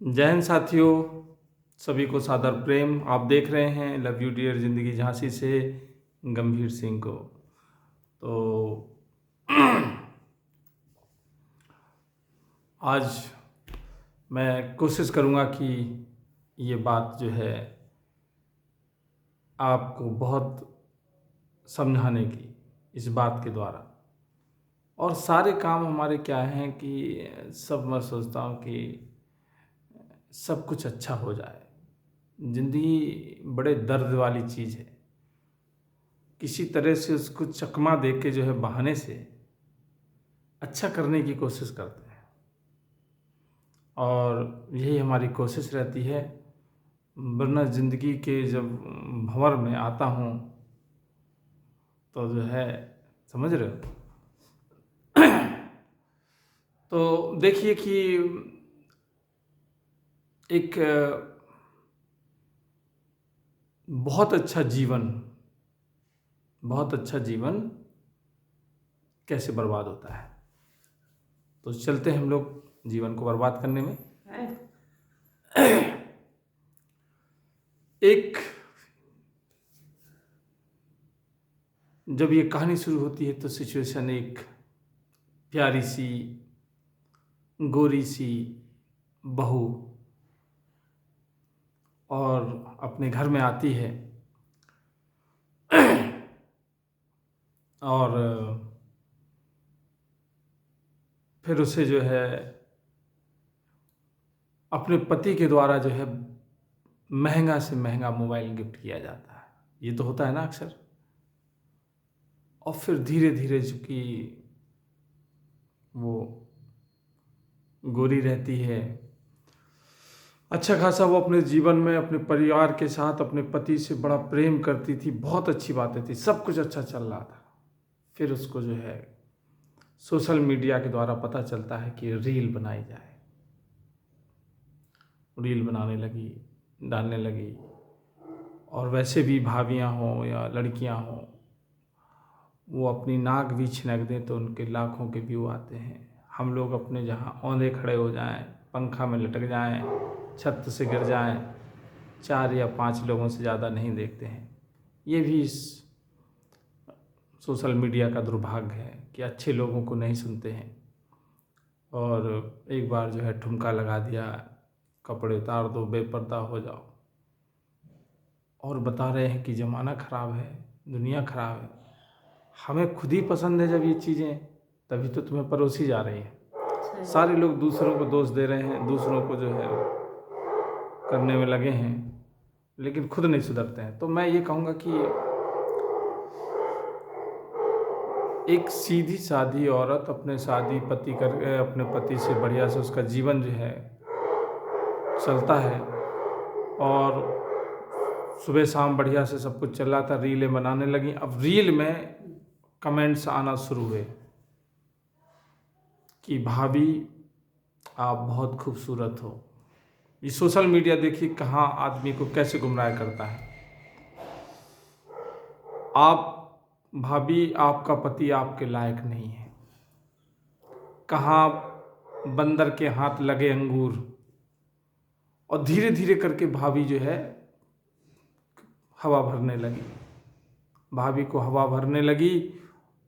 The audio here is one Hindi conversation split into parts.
जय हिंद साथियों, सभी को सादर प्रेम। आप देख रहे हैं लव यू डियर ज़िंदगी झांसी से गंभीर सिंह को। तो आज मैं कोशिश करूंगा कि ये बात जो है आपको बहुत समझाने की, इस बात के द्वारा। और सारे काम हमारे क्या हैं कि सब मैं सोचता हूँ कि सब कुछ अच्छा हो जाए। ज़िंदगी बड़े दर्द वाली चीज़ है। किसी तरह से उसको चकमा दे के जो है बहाने से अच्छा करने की कोशिश करते हैं, और यही हमारी कोशिश रहती है। वरना ज़िंदगी के जब भंवर में आता हूँ तो जो है, समझ रहे हो। तो देखिए कि एक बहुत अच्छा जीवन कैसे बर्बाद होता है। तो चलते हैं हम लोग जीवन को बर्बाद करने में। एक जब ये कहानी शुरू होती है तो सिचुएशन एक प्यारी सी गोरी सी बहू और अपने घर में आती है और फिर उसे जो है अपने पति के द्वारा जो है महंगा से महंगा मोबाइल गिफ्ट किया जाता है। ये तो होता है ना अक्सर। और फिर धीरे धीरे चूँकि वो गोरी रहती है, अच्छा खासा वो अपने जीवन में अपने परिवार के साथ अपने पति से बड़ा प्रेम करती थी, बहुत अच्छी बातें थी, सब कुछ अच्छा चल रहा था। फिर उसको जो है सोशल मीडिया के द्वारा पता चलता है कि रील बनाई जाए। रील बनाने लगी, डालने लगी। और वैसे भी भाभियाँ हों या लड़कियाँ हों, वो अपनी नाक भी छिनक दें तो उनके लाखों के व्यू आते हैं। हम लोग अपने जहाँ औंधे खड़े हो जाएं, पंखा में लटक जाएं, छत से गिर जाएं, 4 या 5 लोगों से ज़्यादा नहीं देखते हैं। ये भी इस सोशल मीडिया का दुर्भाग्य है कि अच्छे लोगों को नहीं सुनते हैं। और एक बार जो है ठुमका लगा दिया, कपड़े उतार दो, बेपर्दा हो जाओ। और बता रहे हैं कि ज़माना ख़राब है, दुनिया ख़राब है। हमें खुद ही पसंद है जब ये चीज़ें, तभी तो तुम्हें परोसी जा रही हैं। सारे लोग दूसरों को दोष दे रहे हैं, दूसरों को जो है करने में लगे हैं, लेकिन खुद नहीं सुधरते हैं। तो मैं ये कहूँगा कि एक सीधी सादी औरत अपने अपने पति से बढ़िया से उसका जीवन जो है चलता है, और सुबह शाम बढ़िया से सब कुछ चल रहा था, रीलें बनाने लगी। अब रील में कमेंट्स आना शुरू हुए कि भाभी आप बहुत खूबसूरत हो। ये सोशल मीडिया देखिए कहाँ आदमी को कैसे गुमराह करता है। आप भाभी, आपका पति आपके लायक नहीं है। कहाँ बंदर के हाथ लगे अंगूर। और धीरे धीरे करके भाभी जो है हवा भरने लगी, भाभी को हवा भरने लगी।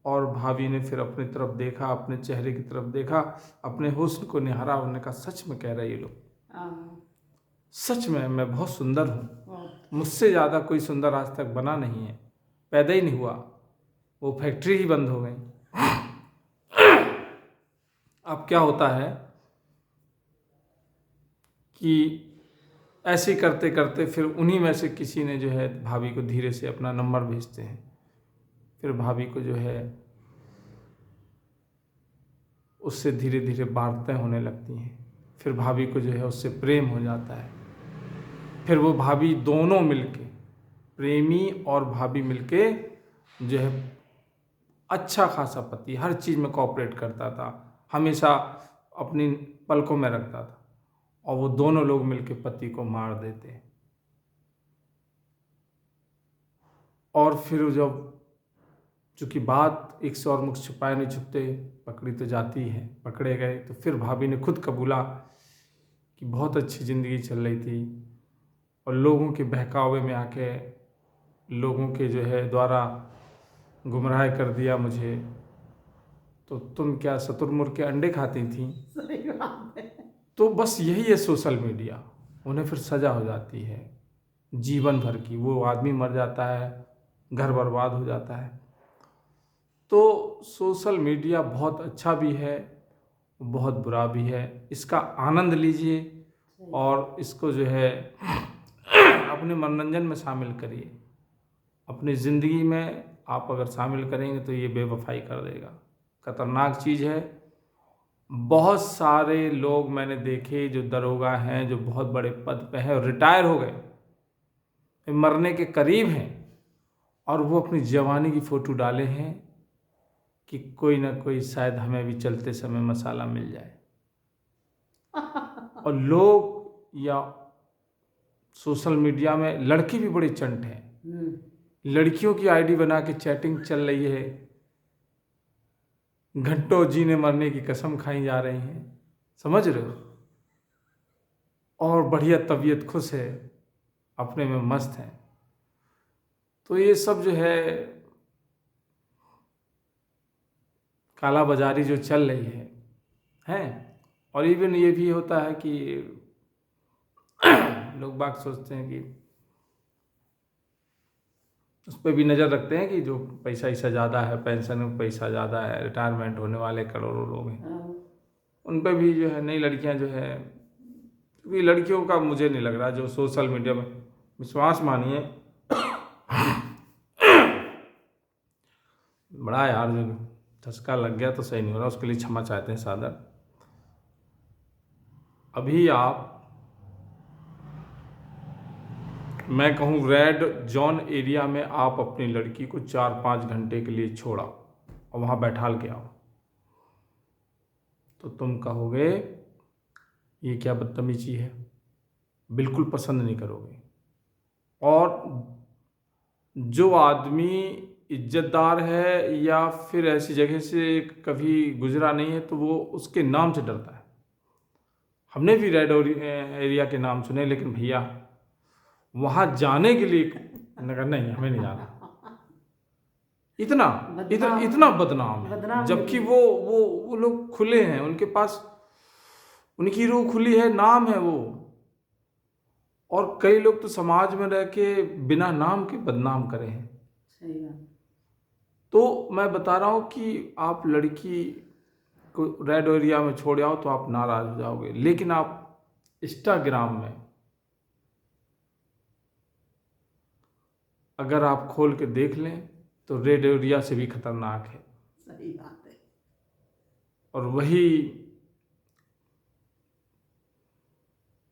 और भाभी ने फिर अपनी तरफ देखा, अपने चेहरे की तरफ देखा, अपने हुस्न को निहारा। उन्होंने कहा सच में कह रहे ये लोग, सच में मैं बहुत सुंदर हूँ, मुझसे ज़्यादा कोई सुंदर आज तक बना नहीं है, पैदा ही नहीं हुआ। वो फैक्ट्री ही बंद हो गई। अब क्या होता है कि ऐसे करते करते फिर उन्हीं में से किसी ने जो है भाभी को धीरे से अपना नंबर भेजते हैं। फिर भाभी को जो है उससे धीरे धीरे बातें होने लगती हैं। फिर भाभी को जो है उससे प्रेम हो जाता है। फिर वो भाभी दोनों मिलके, प्रेमी और भाभी मिलके जो है अच्छा खासा पति हर चीज़ में कोऑपरेट करता था, हमेशा अपनी पलकों में रखता था। और वो दोनों लोग मिलके पति को मार देते। और फिर जब चूँकि बात एक से और मुख छुपाए नहीं छुपते, पकड़ी तो जाती है, पकड़े गए तो फिर भाभी ने खुद कबूला कि बहुत अच्छी ज़िंदगी चल रही थी और लोगों के बहकावे में आके लोगों के जो है द्वारा गुमराह कर दिया मुझे, तो तुम क्या शुतुरमुर्ग के अंडे खाती थी? सही बात है। तो बस यही है सोशल मीडिया। उन्हें फिर सज़ा हो जाती है जीवन भर की, वो आदमी मर जाता है, घर बर्बाद हो जाता है। तो सोशल मीडिया बहुत अच्छा भी है, बहुत बुरा भी है। इसका आनंद लीजिए और इसको जो है अपने मनोरंजन में शामिल करिए। अपनी ज़िंदगी में आप अगर शामिल करेंगे तो ये बेवफाई कर देगा। खतरनाक चीज़ है। बहुत सारे लोग मैंने देखे जो दरोगा हैं, जो बहुत बड़े पद पे हैं और रिटायर हो गए, मरने के करीब हैं, और वो अपनी जवानी की फ़ोटो डाले हैं कि कोई ना कोई शायद हमें भी चलते समय मसाला मिल जाए। और लोग या सोशल मीडिया में लड़के भी बड़े चंट हैं। लड़कियों की आईडी बना के चैटिंग चल रही है, घंटों जीने मरने की कसम खाई जा रही हैं, समझ रहे हो? और बढ़िया तबीयत खुश है, अपने में मस्त है। तो ये सब जो है काला बाजारी जो चल रही है। और इवन ये भी होता है कि लोग बाग सोचते हैं कि उस पर भी नज़र रखते हैं कि जो पैसा ऐसा ज़्यादा है, पेंशन में पैसा ज़्यादा है, रिटायरमेंट होने वाले करोड़ों लोग हैं, उन पर भी जो है नई लड़कियां जो है, क्योंकि लड़कियों का मुझे नहीं लग रहा जो सोशल मीडिया में, विश्वास मानिए बड़ा यार जो चस्का लग गया तो सही नहीं हो रहा, उसके लिए क्षमा चाहते हैं सादर। अभी आप, मैं कहूँ रेड जोन एरिया में आप अपनी लड़की को 4-5 घंटे के लिए छोड़ा और वहाँ बैठाल के आओ, तो तुम कहोगे ये क्या बदतमीजी है, बिल्कुल पसंद नहीं करोगे। और जो आदमी इज्जतदार है या फिर ऐसी जगह से कभी गुजरा नहीं है तो वो उसके नाम से डरता है। हमने भी रेड एरिया के नाम सुने, लेकिन भैया वहाँ जाने के लिए नहीं, हमें नहीं जाना। इतना इतना बदनाम है, जबकि वो लोग खुले हैं, उनके पास उनकी रूह खुली है, नाम है वो। और कई लोग तो समाज में रह के बिना नाम के बदनाम करे हैं। सही बात। तो मैं बता रहा हूँ कि आप लड़की को रेड एरिया में छोड़ आओ तो आप नाराज हो जाओगे, लेकिन आप इंस्टाग्राम में अगर आप खोल के देख लें तो रेड एरिया से भी खतरनाक है। सही बात है। और वही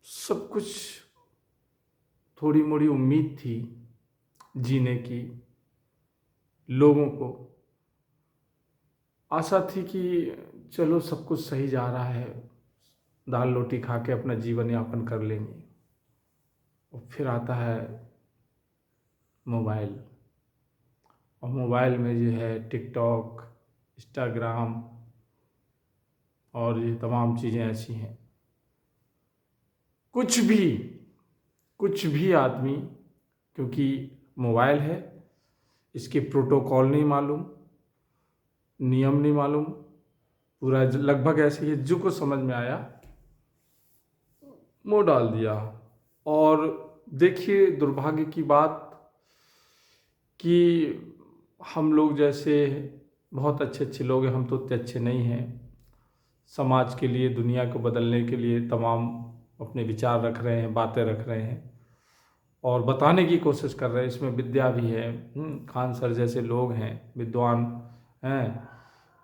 सब कुछ थोड़ी मोड़ी उम्मीद थी जीने की, लोगों को आशा थी कि चलो सब कुछ सही जा रहा है, दाल रोटी खा के अपना जीवन यापन कर लेंगे। और फिर आता है मोबाइल, और मोबाइल में जो है टिकटॉक, इंस्टाग्राम और ये तमाम चीज़ें ऐसी हैं, कुछ भी आदमी, क्योंकि मोबाइल है, इसके प्रोटोकॉल नहीं मालूम, नियम नहीं मालूम, पूरा लगभग ऐसे ही जो को समझ में आया मुँह डाल दिया। और देखिए दुर्भाग्य की बात कि हम लोग जैसे बहुत अच्छे अच्छे लोग हैं, हम तो उतने अच्छे नहीं हैं। समाज के लिए, दुनिया को बदलने के लिए तमाम अपने विचार रख रहे हैं, बातें रख रहे हैं और बताने की कोशिश कर रहे हैं। इसमें विद्या भी है, खान सर जैसे लोग हैं, विद्वान हैं,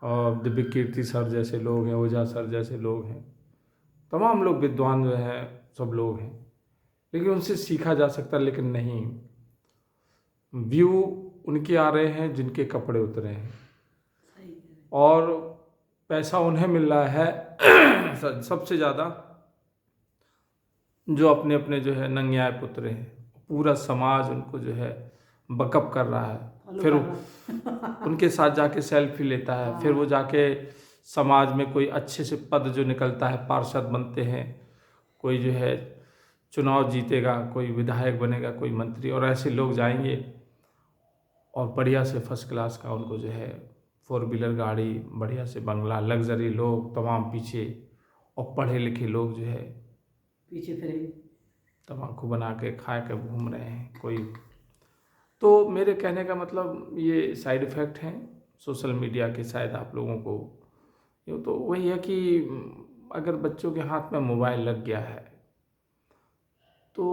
और दिव्य कीर्ति सर जैसे लोग हैं, ओझा सर जैसे लोग हैं, तमाम लोग विद्वान जो है सब लोग हैं, लेकिन उनसे सीखा जा सकता, लेकिन नहीं। व्यू उनके आ रहे हैं जिनके कपड़े उतरे हैं, और पैसा उन्हें मिल रहा है सबसे ज़्यादा जो अपने अपने जो है नंग्याए पुतरे हैं। पूरा समाज उनको जो है बकअप कर रहा है, फिर उनके साथ जाके सेल्फी लेता है, फिर वो जाके समाज में कोई अच्छे से पद जो निकलता है, पार्षद बनते हैं, कोई जो है चुनाव जीतेगा, कोई विधायक बनेगा, कोई मंत्री, और ऐसे लोग जाएंगे और बढ़िया से फर्स्ट क्लास का उनको जो है 4 व्हीलर गाड़ी, बढ़िया से बंगला, लग्जरी लोग तमाम पीछे, और पढ़े लिखे लोग जो है पीछे फिरेंगे। तम्बाकू बना के खा के घूम रहे हैं कोई। तो मेरे कहने का मतलब ये साइड इफ़ेक्ट हैं सोशल मीडिया के, शायद आप लोगों को। ये तो वही है कि अगर बच्चों के हाथ में मोबाइल लग गया है तो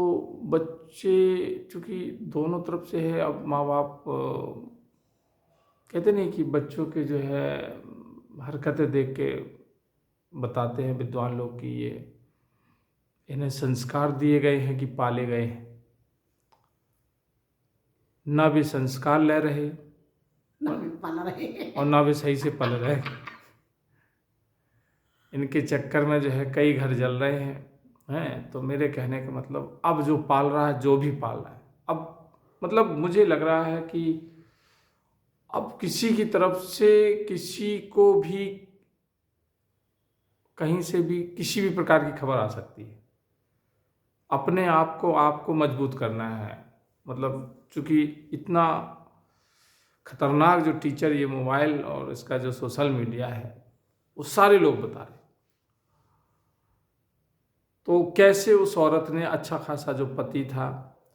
बच्चे, चूँकि दोनों तरफ से है, अब माँ बाप कहते नहीं कि बच्चों के जो है हरकतें देख के बताते हैं विद्वान लोग कि ये इन्हें संस्कार दिए गए हैं कि पाले गए हैं। ना भी संस्कार ले रहे ना भी पाला रहे और ना भी सही से पल रहे। इनके चक्कर में जो है कई घर जल रहे हैं। तो मेरे कहने का मतलब, अब जो पाल रहा है, जो भी पाल रहा है, अब मतलब मुझे लग रहा है कि अब किसी की तरफ से किसी को भी कहीं से भी किसी भी प्रकार की खबर आ सकती है। अपने आप को आपको मजबूत करना है। मतलब चूँकि इतना खतरनाक जो टीचर ये मोबाइल और इसका जो सोशल मीडिया है, वो सारे लोग बता रहे। तो कैसे उस औरत ने, अच्छा खासा जो पति था,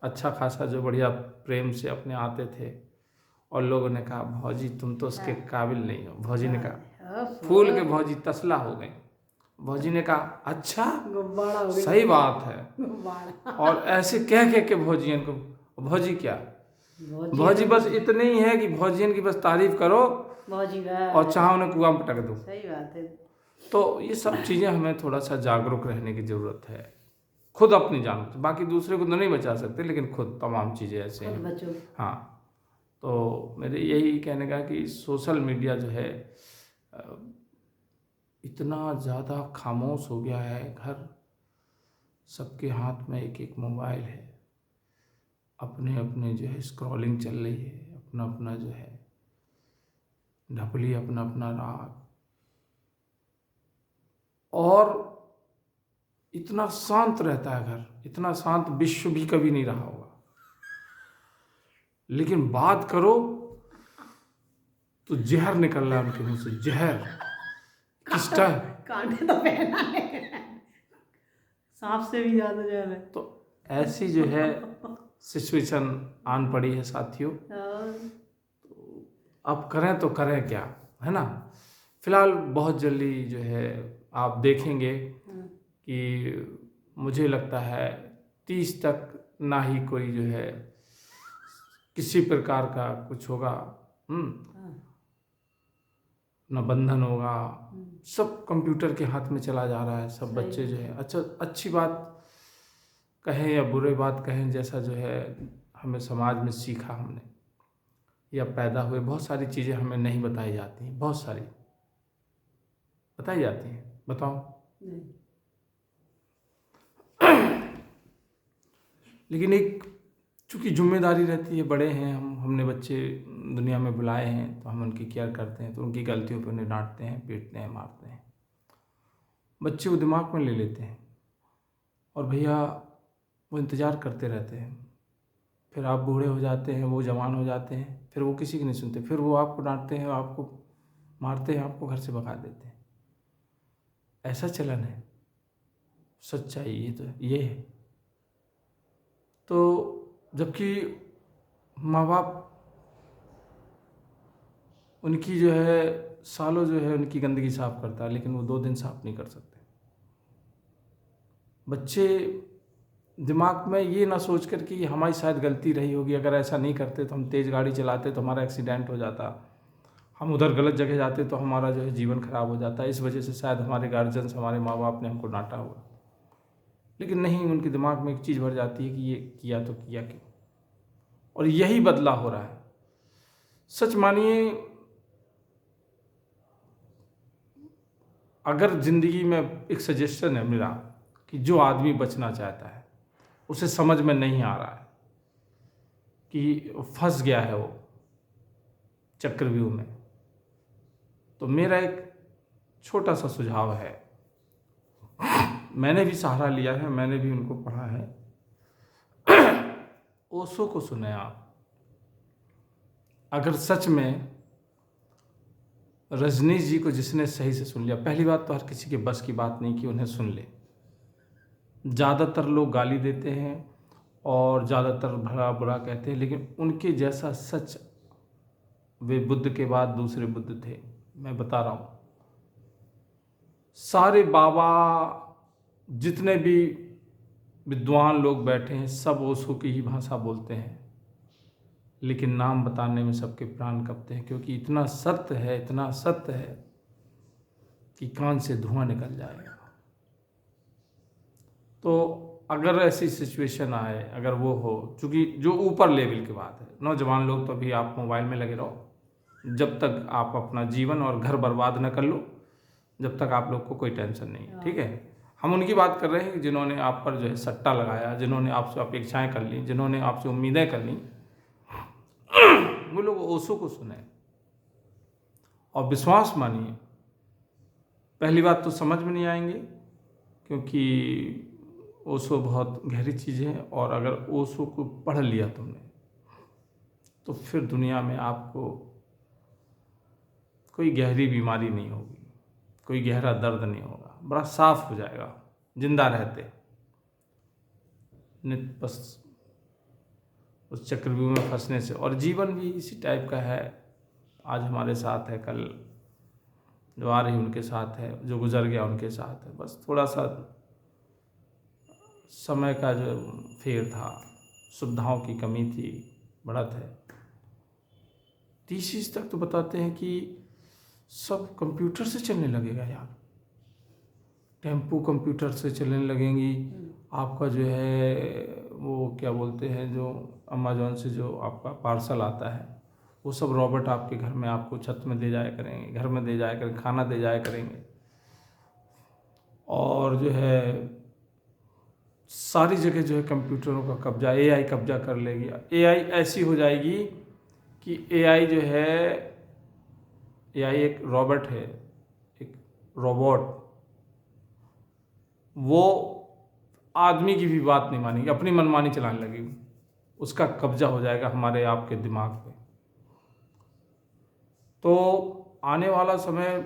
अच्छा खासा जो बढ़िया प्रेम से अपने आते थे, और लोगों ने कहा भौजी तुम तो उसके काबिल नहीं हो। भौजी ने कहा, फूल के भौजी तसला हो गई। भौजी ने कहा अच्छा, गुब्बारा हो गया। सही बात है। गुब्बारा। और ऐसे कह के भौजियन को, भौजी क्या, भौजी बस इतने ही है कि भौजियन की बस तारीफ करो भौजी का, और चाहो उन्हें कुआं में पटक दो। सही बात है। तो ये सब चीज़ें हमें थोड़ा सा जागरूक रहने की ज़रूरत है। खुद अपनी जान, बाकी दूसरे को तो नहीं बचा सकते, लेकिन खुद तमाम चीज़ें ऐसे खुद हैं। बचो। हाँ, तो मेरे यही कहने का कि सोशल मीडिया जो है इतना ज़्यादा खामोश हो गया है। घर सबके हाथ में एक एक मोबाइल है, अपने अपने जो है स्क्रॉलिंग चल रही है, अपना अपना जो है ढपली, अपना अपना राग। और इतना शांत रहता है घर, इतना शांत विश्व भी कभी नहीं रहा होगा। लेकिन बात करो तो जहर निकल रहा है उनके मुंह से, जहर। किस टाइम कांटे तो पहना है, सांप से भी ज्यादा जो है। तो ऐसी जो है सिचुएशन आन पड़ी है साथियों। अब करें तो करें क्या, है ना। फिलहाल बहुत जल्दी जो है आप देखेंगे कि मुझे लगता है 30 तक ना ही कोई जो है किसी प्रकार का कुछ होगा, ना बंधन होगा। सब कंप्यूटर के हाथ में चला जा रहा है। सब बच्चे जो है, अच्छा अच्छी बात कहें या बुरी बात कहें, जैसा जो है हमें समाज में सीखा हमने या पैदा हुए, बहुत सारी चीज़ें हमें नहीं बताई जाती हैं। बहुत सारी बताई जाती हैं, बताओ। लेकिन एक चूँकि जिम्मेदारी रहती है, बड़े हैं हमने बच्चे दुनिया में बुलाए हैं, तो हम उनकी केयर करते हैं। तो उनकी गलतियों पर उन्हें डांटते हैं, पीटते हैं, मारते हैं। बच्चे वो दिमाग में ले लेते हैं और भैया वो इंतज़ार करते रहते हैं। फिर आप बूढ़े हो जाते हैं, वो जवान हो जाते हैं, फिर वो किसी की नहीं सुनते, फिर वो आपको डांटते हैं, आपको मारते हैं, आपको घर से भगा देते हैं। ऐसा चलन है, सच्चाई ये तो ये है। तो जबकि माँ बाप उनकी जो है सालों जो है उनकी गंदगी साफ करता है, लेकिन वो 2 दिन साफ नहीं कर सकते। बच्चे दिमाग में ये ना सोच कर कि हमारी शायद गलती रही होगी, अगर ऐसा नहीं करते तो हम तेज़ गाड़ी चलाते तो हमारा एक्सीडेंट हो जाता, हम उधर गलत जगह जाते तो हमारा जो है जीवन खराब हो जाता, इस वजह से शायद हमारे गार्जियंस, हमारे माँ बाप ने हमको डांटा होगा। लेकिन नहीं, उनके दिमाग में एक चीज़ भर जाती है कि ये किया तो किया क्यों। और यही बदला हो रहा है। सच मानिए, अगर ज़िंदगी में एक सजेशन है मेरा कि जो आदमी बचना चाहता है, उसे समझ में नहीं आ रहा है कि फंस गया है वो चक्रव्यूह में, तो मेरा एक छोटा सा सुझाव है मैंने भी सहारा लिया है, मैंने भी उनको पढ़ा है। ओशो को सुने आप, अगर सच में रजनीश जी को जिसने सही से सुन लिया, पहली बात तो हर किसी के बस की बात नहीं कि उन्हें सुन ले। ज़्यादातर लोग गाली देते हैं और ज़्यादातर भला बुरा कहते हैं, लेकिन उनके जैसा सच वे बुद्ध के बाद दूसरे बुद्ध थे। मैं बता रहा हूँ, सारे बाबा जितने भी विद्वान लोग बैठे हैं सब ओशो की ही भाषा बोलते हैं, लेकिन नाम बताने में सबके प्राण कांपते हैं, क्योंकि इतना सत्य है, इतना सत्य है कि कान से धुआं निकल जाएगा। तो अगर ऐसी सिचुएशन आए, अगर वो हो, चूँकि जो ऊपर लेवल की बात है, नौजवान लोग तो अभी आप मोबाइल में लगे रहो, जब तक आप अपना जीवन और घर बर्बाद न कर लो, जब तक आप लोग को कोई टेंशन नहीं है, ठीक है। हम उनकी बात कर रहे हैं कि जिन्होंने आप पर जो है सट्टा लगाया, जिन्होंने आपसे अपेक्षाएं कर ली, जिन्होंने आपसे उम्मीदें कर ली, वो लोग ओशो को सुने और विश्वास मानिए। पहली बात तो समझ में नहीं आएंगे, क्योंकि ओशो बहुत गहरी चीज़ है, और अगर ओशो को पढ़ लिया तुमने तो फिर दुनिया में आपको कोई गहरी बीमारी नहीं होगी, कोई गहरा दर्द नहीं होगा, बड़ा साफ हो जाएगा जिंदा रहते। नित बस उस चक्रव्यूह में फंसने से, और जीवन भी इसी टाइप का है। आज हमारे साथ है, कल जो आ रही उनके साथ है, जो गुजर गया उनके साथ है। बस थोड़ा सा समय का जो फेर था, सुविधाओं की कमी थी, बढ़त है। 30 तक तो बताते हैं कि सब कंप्यूटर से चलने लगेगा यार, टेम्पो कंप्यूटर से चलने लगेंगी, आपका जो है वो क्या बोलते हैं, जो अमेज़ॉन से जो आपका पार्सल आता है, वो सब रोबोट आपके घर में आपको छत में दे जाया करेंगे, घर में दे जाया करेंगे, खाना दे जाया करेंगे, और जो है सारी जगह जो है कंप्यूटरों का कब्जा, एआई कब्जा कर लेगी। एआई ऐसी हो जाएगी कि एआई जो है, एआई एक रोबोट है, एक रोबोट, वो आदमी की भी बात नहीं मानेगी, अपनी मनमानी चलाने लगेगी, उसका कब्जा हो जाएगा हमारे आपके दिमाग पे। तो आने वाला समय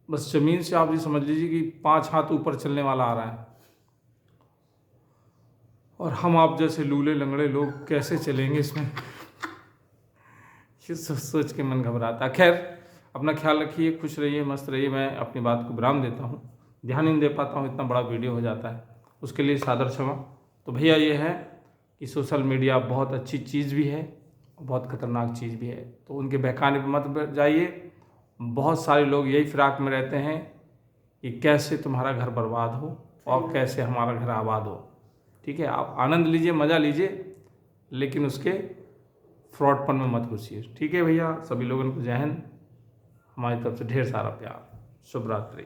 बस जमीन से आप ये समझ लीजिए कि 5 हाथ ऊपर चलने वाला आ रहा है, और हम आप जैसे लूले लंगड़े लोग कैसे चलेंगे इसमें, ये सोच के मन घबराता। खैर, अपना ख्याल रखिए, खुश रहिए, मस्त रहिए। मैं अपनी बात को विराम देता हूँ, ध्यान नहीं दे पाता हूँ, इतना बड़ा वीडियो हो जाता है, उसके लिए सादर क्षमा। तो भैया ये है कि सोशल मीडिया बहुत अच्छी चीज़ भी है, बहुत खतरनाक चीज़ भी है, तो उनके बहकाने पर मत जाइए। बहुत सारे लोग यही फिराक में रहते हैं कि कैसे तुम्हारा घर बर्बाद हो और कैसे हमारा घर आबाद हो। ठीक है, आप आनंद लीजिए, मज़ा लीजिए, लेकिन उसके फ्रॉडपन में मत घुसिए। ठीक है भैया, सभी लोगों को जय हिंद, हमारी तरफ से ढेर सारा प्यार, शुभ रात्रि।